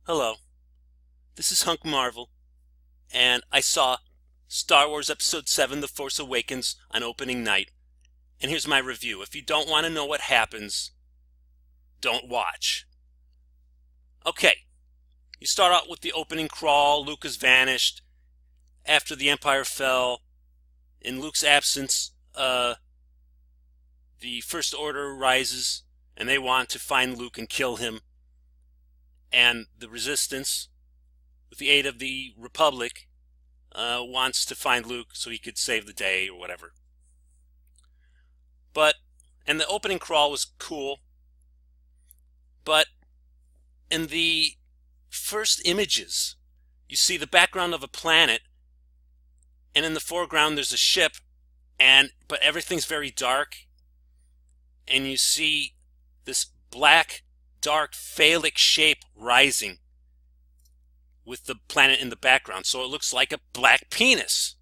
Hello, this is Hunk Marvel, and I saw Star Wars Episode 7 The Force Awakens on opening night, and here's my review. If you don't want to know what happens, don't watch. Okay, you start out with the opening crawl. Luke has vanished after the Empire fell. In Luke's absence, the First Order rises, and they want to find Luke and kill him. And the Resistance, with the aid of the Republic, wants to find Luke so he could save the day or whatever. And the opening crawl was cool, but in the first images, you see the background of a planet, and in the foreground there's a ship, but everything's very dark, and you see this black, dark, phallic shape rising with the planet in the background, so it looks like a black penis.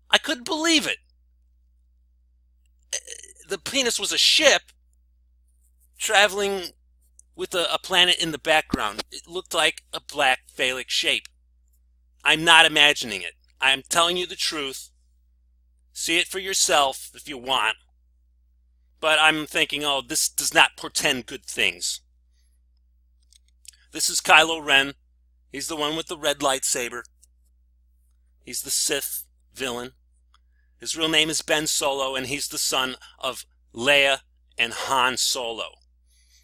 I couldn't believe it. The penis was a ship traveling with a planet in the background. It looked like a black phallic shape. I'm not imagining it. I'm telling you the truth. See it for yourself if you want. But I'm thinking, oh, this does not portend good things. This is Kylo Ren. He's the one with the red lightsaber. He's the Sith villain. His real name is Ben Solo, and he's the son of Leia and Han Solo.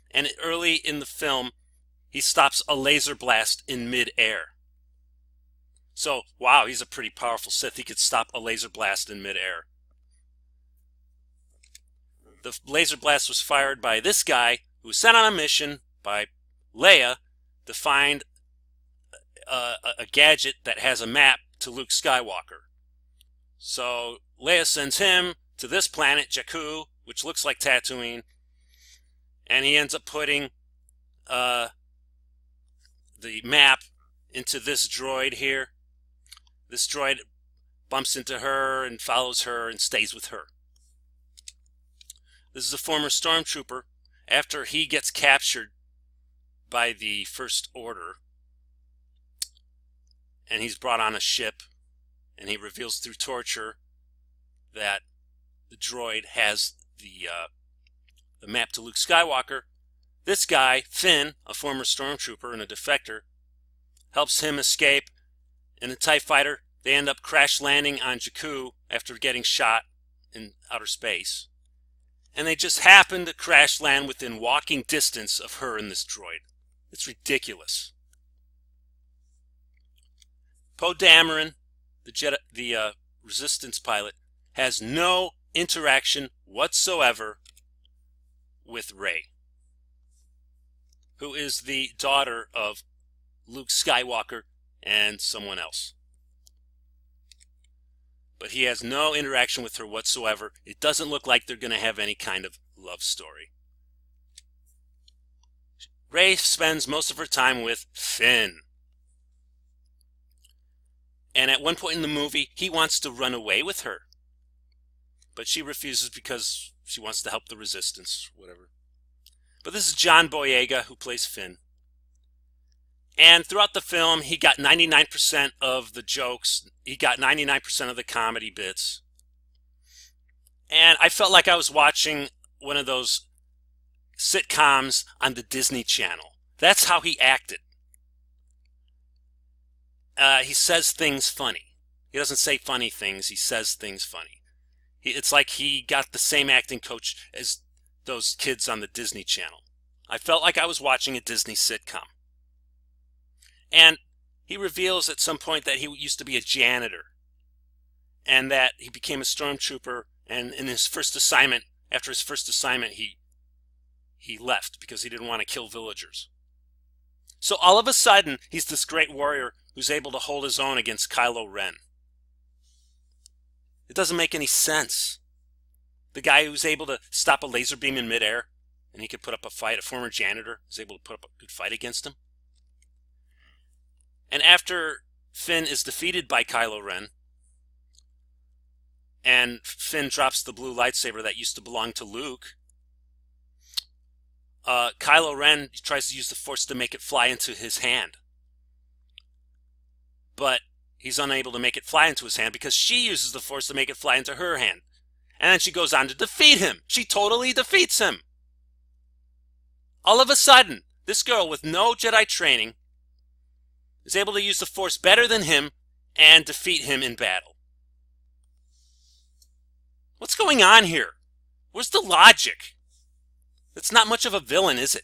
And early in the film, he stops a laser blast in mid-air. So, wow, he's a pretty powerful Sith. He could stop a laser blast in mid-air. The laser blast was fired by this guy who was sent on a mission by Leia to find a gadget that has a map to Luke Skywalker. So Leia sends him to this planet, Jakku, which looks like Tatooine, and he ends up putting the map into this droid here. This droid bumps into her and follows her and stays with her. This is a former stormtrooper. After he gets captured by the First Order, and he's brought on a ship, and he reveals through torture that the droid has the map to Luke Skywalker. This guy, Finn, a former stormtrooper and a defector, helps him escape in a TIE fighter. They end up crash landing on Jakku after getting shot in outer space. And they just happen to crash land within walking distance of her and this droid. It's ridiculous. Poe Dameron, the Resistance pilot, has no interaction whatsoever with Rey, who is the daughter of Luke Skywalker and someone else. But he has no interaction with her whatsoever. It doesn't look like they're going to have any kind of love story. Rey spends most of her time with Finn. And at one point in the movie, he wants to run away with her. But she refuses because she wants to help the Resistance, whatever. But this is John Boyega, who plays Finn. And throughout the film, he got 99% of the jokes. He got 99% of the comedy bits. And I felt like I was watching one of those sitcoms on the Disney Channel. That's how he acted. He says things funny. He doesn't say funny things. He says things funny. It's like he got the same acting coach as those kids on the Disney Channel. I felt like I was watching a Disney sitcom. And he reveals at some point that he used to be a janitor, and that he became a stormtrooper, and in his first assignment, after his first assignment, he left because he didn't want to kill villagers. So all of a sudden, he's this great warrior who's able to hold his own against Kylo Ren. It doesn't make any sense. The guy who's able to stop a laser beam in midair, and he could put up a fight, a former janitor, is able to put up a good fight against him. And after Finn is defeated by Kylo Ren, and Finn drops the blue lightsaber that used to belong to Luke, Kylo Ren tries to use the Force to make it fly into his hand. But he's unable to make it fly into his hand because she uses the Force to make it fly into her hand. And then she goes on to defeat him. She totally defeats him. All of a sudden, this girl with no Jedi training is able to use the Force better than him and defeat him in battle. What's going on here? Where's the logic? It's not much of a villain, is it?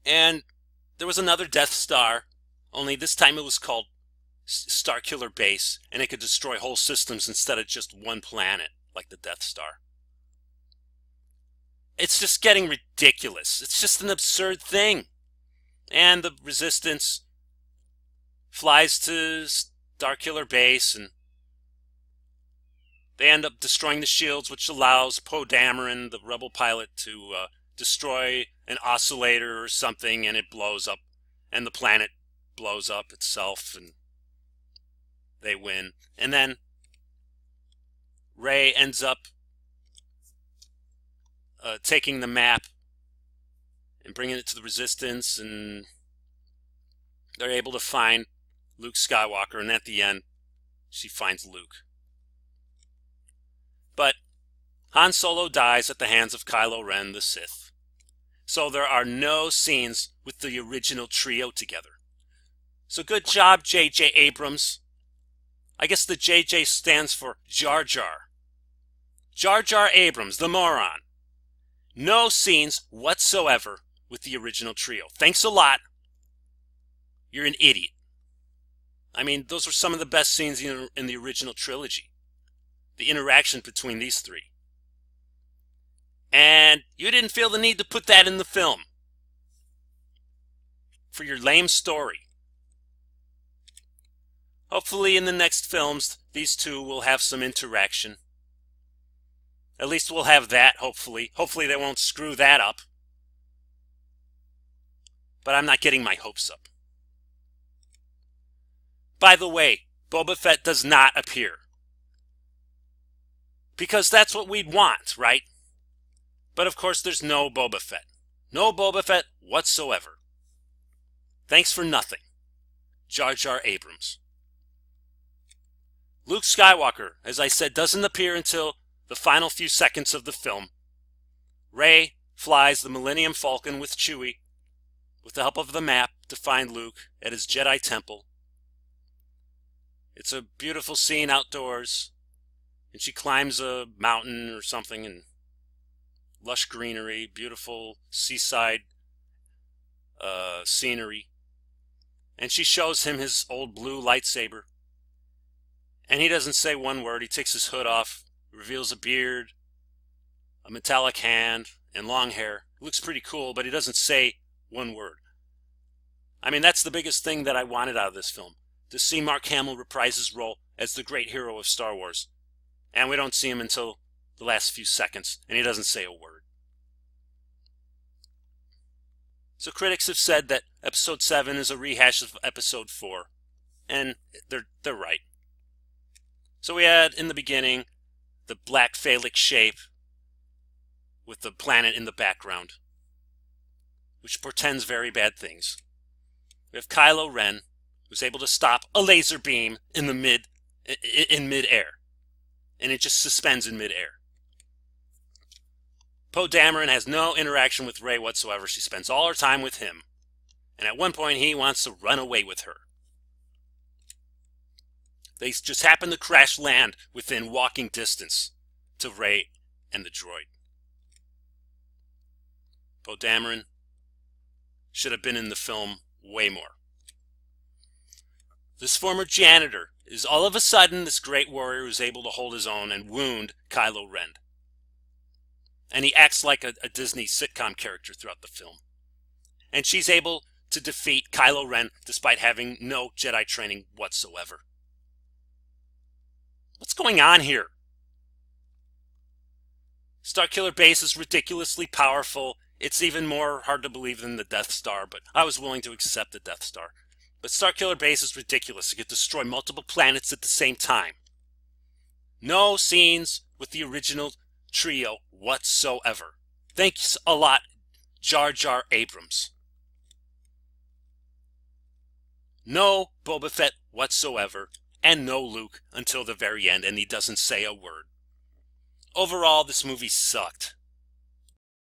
And there was another Death Star, only this time it was called Starkiller Base, and it could destroy whole systems instead of just one planet, like the Death Star. It's just getting ridiculous. It's just an absurd thing. And the Resistance flies to Starkiller Base, and they end up destroying the shields, which allows Poe Dameron, the rebel pilot, to destroy an oscillator or something, and it blows up, and the planet blows up itself, and they win. And then Rey ends up taking the map and bringing it to the Resistance, and they're able to find Luke Skywalker, and at the end, she finds Luke. But Han Solo dies at the hands of Kylo Ren, the Sith. So there are no scenes with the original trio together. So good job, J.J. Abrams. I guess the J.J. stands for Jar Jar. Jar Jar Abrams, the moron. No scenes whatsoever with the original trio. Thanks a lot. You're an idiot. I mean, those were some of the best scenes in the original trilogy. The interaction between these three. And you didn't feel the need to put that in the film for your lame story. Hopefully in the next films, these two will have some interaction. At least we'll have that, hopefully. Hopefully they won't screw that up. But I'm not getting my hopes up. By the way, Boba Fett does not appear. Because that's what we'd want, right? But of course there's no Boba Fett. No Boba Fett whatsoever. Thanks for nothing. Jar Jar Abrams. Luke Skywalker, as I said, doesn't appear until the final few seconds of the film. Rey flies the Millennium Falcon with Chewie, with the help of the map, to find Luke at his Jedi temple. It's a beautiful scene outdoors. And she climbs a mountain or something, and lush greenery, beautiful seaside scenery. And she shows him his old blue lightsaber. And he doesn't say one word. He takes his hood off, reveals a beard, a metallic hand, and long hair. Looks pretty cool, but he doesn't say one word. I mean, that's the biggest thing that I wanted out of this film. To see Mark Hamill reprise his role as the great hero of Star Wars. And we don't see him until the last few seconds, and he doesn't say a word. So critics have said that Episode 7 is a rehash of Episode 4, and they're right. So we had, in the beginning, the black phallic shape with the planet in the background, which portends very bad things. We have Kylo Ren, who's able to stop a laser beam in mid-air. And it just suspends in mid-air. Poe Dameron has no interaction with Rey whatsoever. She spends all her time with him. And at one point, he wants to run away with her. They just happen to crash land within walking distance to Rey and the droid. Poe Dameron should have been in the film way more. This former janitor is all of a sudden this great warrior who's able to hold his own and wound Kylo Ren. And he acts like a Disney sitcom character throughout the film. And she's able to defeat Kylo Ren despite having no Jedi training whatsoever. What's going on here? Starkiller Base is ridiculously powerful. It's even more hard to believe than the Death Star, but I was willing to accept the Death Star. But Starkiller Base is ridiculous. It can destroy multiple planets at the same time. No scenes with the original trio whatsoever. Thanks a lot, Jar Jar Abrams. No Boba Fett whatsoever, and no Luke until the very end, and he doesn't say a word. Overall, this movie sucked.